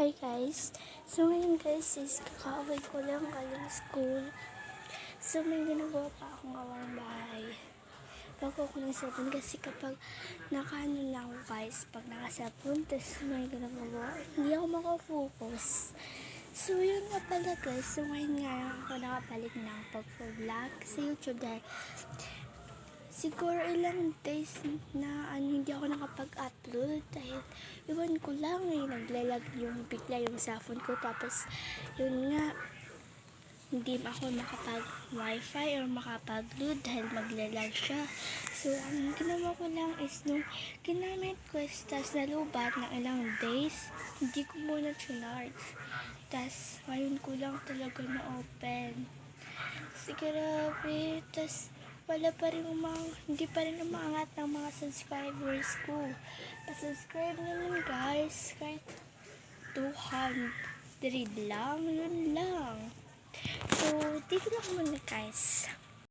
Hi guys! So ngayon guys is kakaway ko lang galing school. So may ginagawa pa akong gawang bahay. Bago ako ng sabon kasi kapag nakaano lang ako guys, pag nakasabon, tapos may ginagawa, hindi ako makafocus. So yun nga pala guys, so ngayon nga lang ako nakabalik ng pag-vlog sa YouTube dahil siguro ilang days na hindi ako nakapag-upload dahil iwan ko lang naglalag yung bigla yung cellphone ko, tapos yun nga hindi ako makapag wifi or makapag-load dahil maglalag siya. So ang ginawa ko lang is nung ginamit ko is tas nalubat ng ilang days, hindi ko muna chinarge, tas ngayon ko lang talaga na-open. Grabe, tas wala pa rin hindi pa rin umaangat ng mga subscribers ko. Pa-subscribe naman guys, kahit 200 lang, yun lang. So, dito lang muna guys.